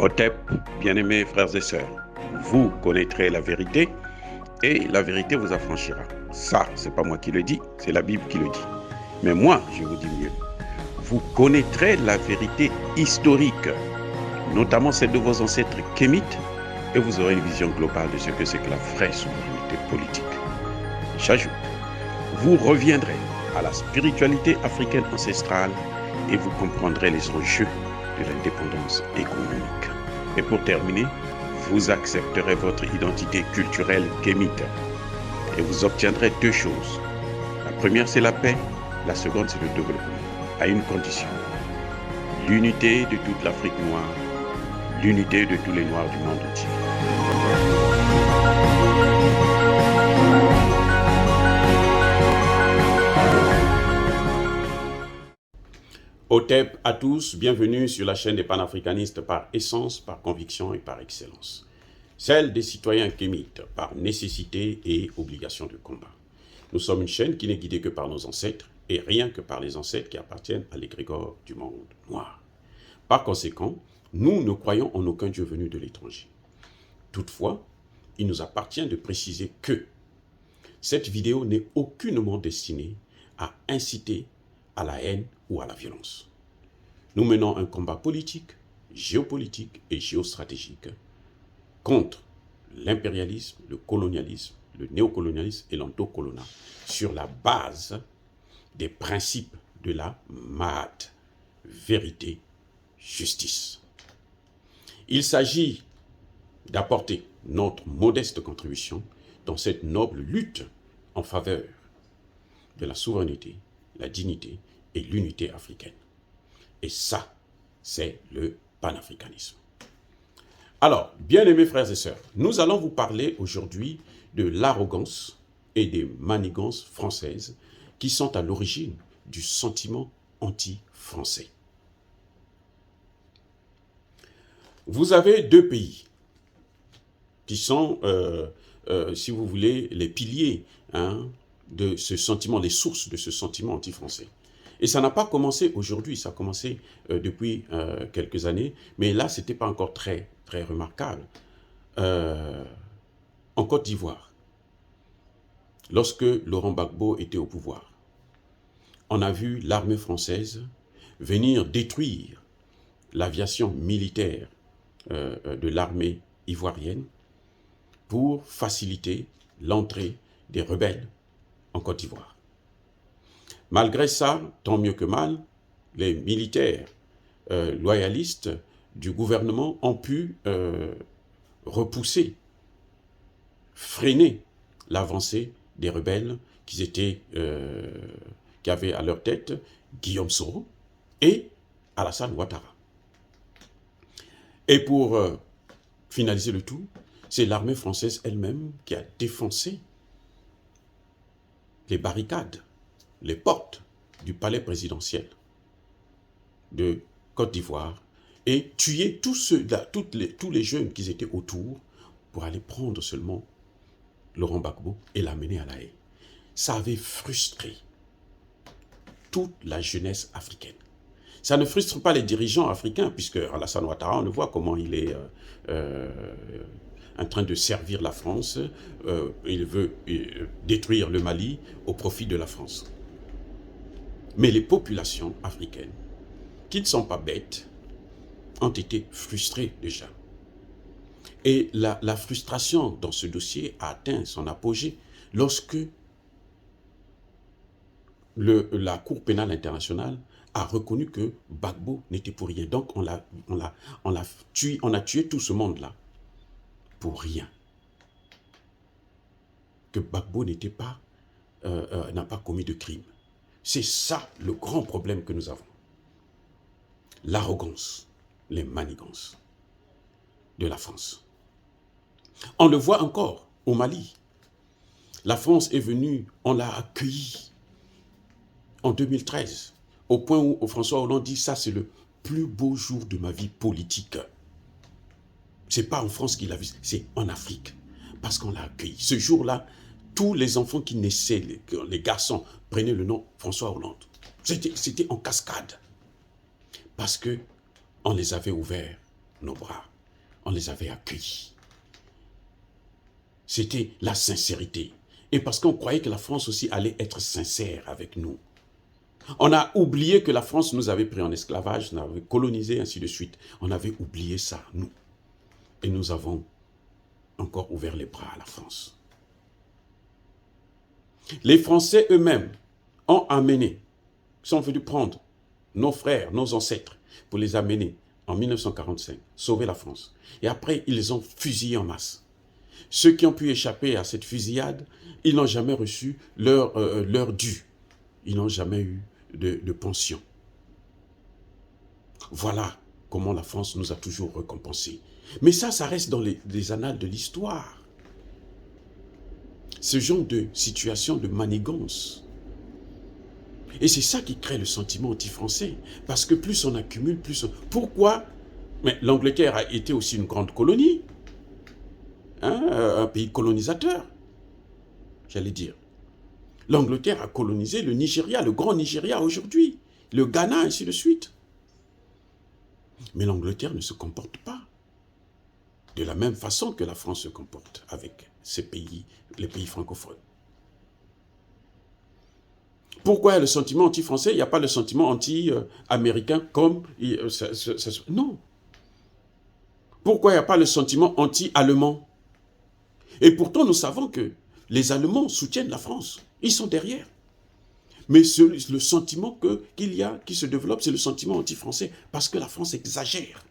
Otep, bien-aimés frères et sœurs, vous connaîtrez la vérité et la vérité vous affranchira. Ça, c'est pas moi qui le dis, c'est la Bible qui le dit. Mais moi, je vous dis mieux. Vous connaîtrez la vérité historique, notamment celle de vos ancêtres kémites, et vous aurez une vision globale de ce que c'est que la vraie souveraineté politique. J'ajoute, vous reviendrez à la spiritualité africaine ancestrale et vous comprendrez les enjeux de l'indépendance économique. Et pour terminer, vous accepterez votre identité culturelle kémite et vous obtiendrez deux choses. La première, c'est la paix. La seconde, c'est le développement, à une condition. L'unité de toute l'Afrique noire, l'unité de tous les Noirs du monde entier. Otep à tous, bienvenue sur la chaîne des panafricanistes par essence, par conviction et par excellence. Celle des citoyens kémites par nécessité et obligation de combat. Nous sommes une chaîne qui n'est guidée que par nos ancêtres et rien que par les ancêtres qui appartiennent à l'égrégore du monde noir. Par conséquent, nous ne croyons en aucun Dieu venu de l'étranger. Toutefois, il nous appartient de préciser que cette vidéo n'est aucunement destinée à inciter à la haine ou à la violence. Nous menons un combat politique, géopolitique et géostratégique contre l'impérialisme, le colonialisme, le néocolonialisme et l'endocoloniat sur la base des principes de la MAD, vérité, justice. Il s'agit d'apporter notre modeste contribution dans cette noble lutte en faveur de la souveraineté, la dignité et l'unité africaine. Et ça, c'est le panafricanisme. Alors, bien-aimés frères et sœurs, nous allons vous parler aujourd'hui de l'arrogance et des manigances françaises qui sont à l'origine du sentiment anti-français. Vous avez deux pays qui sont, si vous voulez, les piliers de ce sentiment, les sources de ce sentiment anti-français. Et ça n'a pas commencé aujourd'hui, ça a commencé depuis quelques années, mais là, ce n'était pas encore très remarquable. En Côte d'Ivoire, lorsque Laurent Gbagbo était au pouvoir, on a vu l'armée française venir détruire l'aviation militaire de l'armée ivoirienne pour faciliter l'entrée des rebelles en Côte d'Ivoire. Malgré ça, tant mieux que mal, les militaires loyalistes du gouvernement ont pu repousser, freiner l'avancée des rebelles qui avaient à leur tête Guillaume Soro et Alassane Ouattara. Et pour finaliser le tout, c'est l'armée française elle-même qui a défoncé les barricades, les portes du palais présidentiel de Côte d'Ivoire et tué tous les jeunes qui étaient autour pour aller prendre seulement Laurent Gbagbo et l'amener à La Haye. Ça avait frustré toute la jeunesse africaine. Ça ne frustre pas les dirigeants africains, puisque Alassane Ouattara, on le voit comment il est en train de servir la France. Il veut détruire le Mali au profit de la France. Mais les populations africaines, qui ne sont pas bêtes, ont été frustrées déjà. Et la frustration dans ce dossier a atteint son apogée lorsque la Cour pénale internationale a reconnu que Gbagbo n'était pour rien. Donc on a tué tout ce monde-là pour rien. Que Gbagbo n'a pas commis de crime. C'est ça le grand problème que nous avons. L'arrogance, les manigances de la France. On le voit encore au Mali. La France est venue, on l'a accueilli en 2013, au point où François Hollande dit « ça c'est le plus beau jour de ma vie politique ». Ce n'est pas en France qu'il a vu, c'est en Afrique, parce qu'on l'a accueilli. Ce jour-là, tous les enfants qui naissaient, les garçons, prenaient le nom François Hollande. C'était en cascade, parce qu'on les avait ouverts nos bras. on les avait accueillis. C'était la sincérité. Et parce qu'on croyait que la France aussi allait être sincère avec nous. On a oublié que la France nous avait pris en esclavage, nous avait colonisé, ainsi de suite. On avait oublié ça, nous. Et nous avons encore ouvert les bras à la France. Les Français eux-mêmes ont amené, sont venus prendre nos frères, nos ancêtres, pour les amener en 1945, sauver la France. Et après, ils les ont fusillés en masse. Ceux qui ont pu échapper à cette fusillade, ils n'ont jamais reçu leur dû. Ils n'ont jamais eu de pension. Voilà comment la France nous a toujours récompensés. Mais ça reste dans les annales de l'histoire. Ce genre de situation de manigance. Et c'est ça qui crée le sentiment anti-français. Parce que plus on accumule, plus on... Pourquoi? Mais l'Angleterre a été aussi une grande colonie. Hein, un pays colonisateur, j'allais dire. L'Angleterre a colonisé le Nigeria, le grand Nigeria aujourd'hui, le Ghana, ainsi de suite. Mais l'Angleterre ne se comporte pas de la même façon que la France se comporte avec ces pays, les pays francophones. Pourquoi il y a le sentiment anti-français? Il n'y a pas le sentiment anti-américain comme... non. Pourquoi il n'y a pas le sentiment anti-allemand? Et pourtant, nous savons que les Allemands soutiennent la France. Ils sont derrière. Mais le sentiment qui se développe, c'est le sentiment anti-français, parce que la France exagère.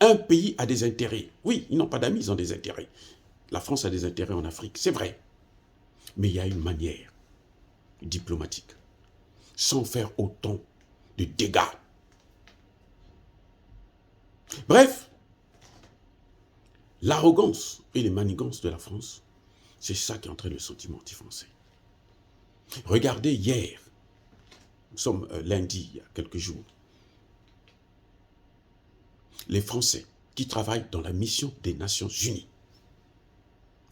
Un pays a des intérêts. Oui, ils n'ont pas d'amis, ils ont des intérêts. La France a des intérêts en Afrique, c'est vrai. Mais il y a une manière diplomatique, sans faire autant de dégâts. Bref, l'arrogance et les manigances de la France, c'est ça qui entraîne le sentiment anti-français. Regardez hier, nous sommes lundi, il y a quelques jours, les Français qui travaillent dans la mission des Nations Unies,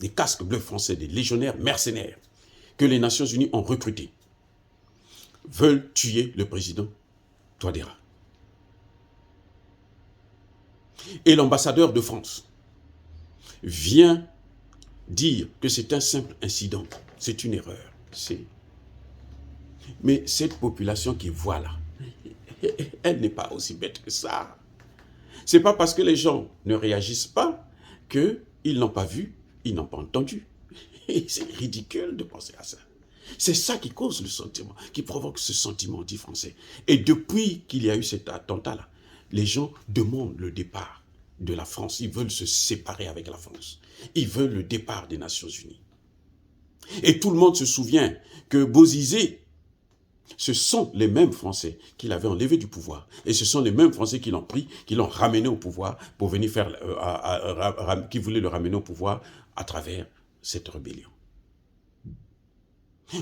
les casques bleus français, des légionnaires mercenaires que les Nations Unies ont recrutés, veulent tuer le président Touadéra. Et l'ambassadeur de France vient dire que c'est un simple incident, c'est une erreur. Mais cette population qui voit là, elle n'est pas aussi bête que ça. C'est pas parce que les gens ne réagissent pas qu'ils n'ont pas vu, ils n'ont pas entendu. C'est ridicule de penser à ça. C'est ça qui cause le sentiment, qui provoque ce sentiment anti-français. Et depuis qu'il y a eu cet attentat-là, les gens demandent le départ de la France. Ils veulent se séparer avec la France. Ils veulent le départ des Nations Unies. Et tout le monde se souvient que Bozizé, ce sont les mêmes Français qui l'avaient enlevé du pouvoir. Et ce sont les mêmes Français qui l'ont pris, qui l'ont ramené au pouvoir pour venir faire, qui voulaient le ramener au pouvoir à travers cette rébellion.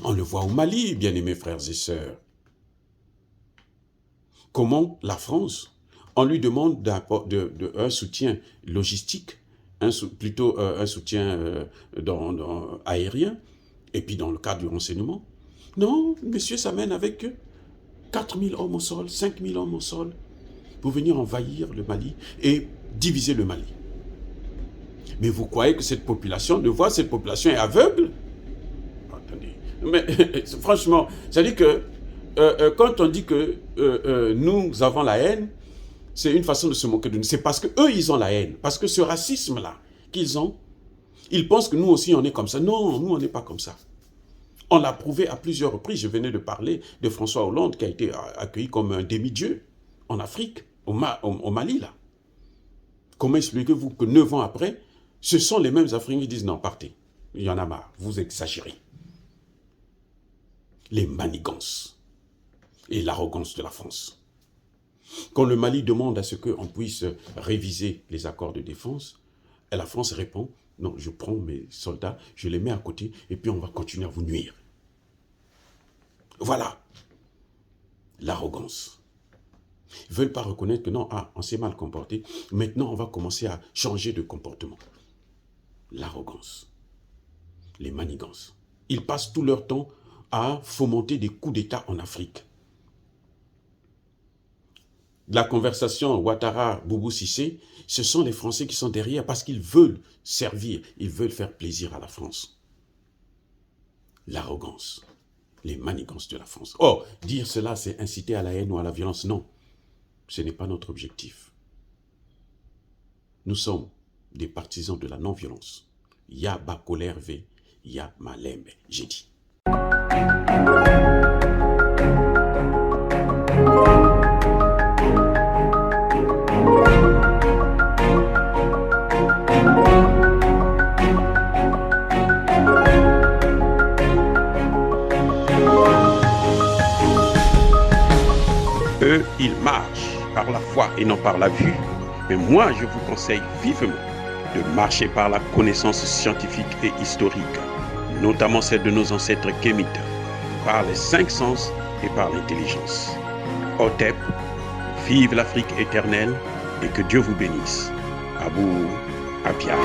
On le voit au Mali, bien-aimés frères et sœurs. Comment la France, on lui demande un soutien logistique, plutôt un soutien aérien, et puis dans le cadre du renseignement. Non, monsieur s'amène avec 4 000 hommes au sol, 5 000 hommes au sol, pour venir envahir le Mali et diviser le Mali. Mais vous croyez que cette population est aveugle? Attendez, mais franchement, c'est-à-dire que quand on dit que nous avons la haine, c'est une façon de se moquer de nous. C'est parce qu'eux, ils ont la haine. Parce que ce racisme-là qu'ils ont, ils pensent que nous aussi, on est comme ça. Non, nous, on n'est pas comme ça. On l'a prouvé à plusieurs reprises. Je venais de parler de François Hollande qui a été accueilli comme un demi-dieu en Afrique, au Mali, là. Comment expliquez-vous que 9 ans après, ce sont les mêmes Africains qui disent non, partez. Il y en a marre, vous exagérez. Les manigances et l'arrogance de la France. Quand le Mali demande à ce qu'on puisse réviser les accords de défense, la France répond, non, je prends mes soldats, je les mets à côté, et puis on va continuer à vous nuire. Voilà l'arrogance. Ils ne veulent pas reconnaître que non, on s'est mal comporté, maintenant on va commencer à changer de comportement. L'arrogance, les manigances. Ils passent tout leur temps à fomenter des coups d'État en Afrique. la conversation Ouattara-Boubou Cissé, ce sont les Français qui sont derrière parce qu'ils veulent servir, ils veulent faire plaisir à la France. L'arrogance, les manigances de la France. Or, dire cela, c'est inciter à la haine ou à la violence. Non, ce n'est pas notre objectif. Nous sommes des partisans de la non-violence. Ya Bakolère V, ya Malembe, j'ai dit. Eux, ils marchent par la foi et non par la vue. Mais moi, je vous conseille vivement de marcher par la connaissance scientifique et historique, notamment celle de nos ancêtres kémites, par les 5 sens et par l'intelligence. Otep, vive l'Afrique éternelle et que Dieu vous bénisse. Abou Apia.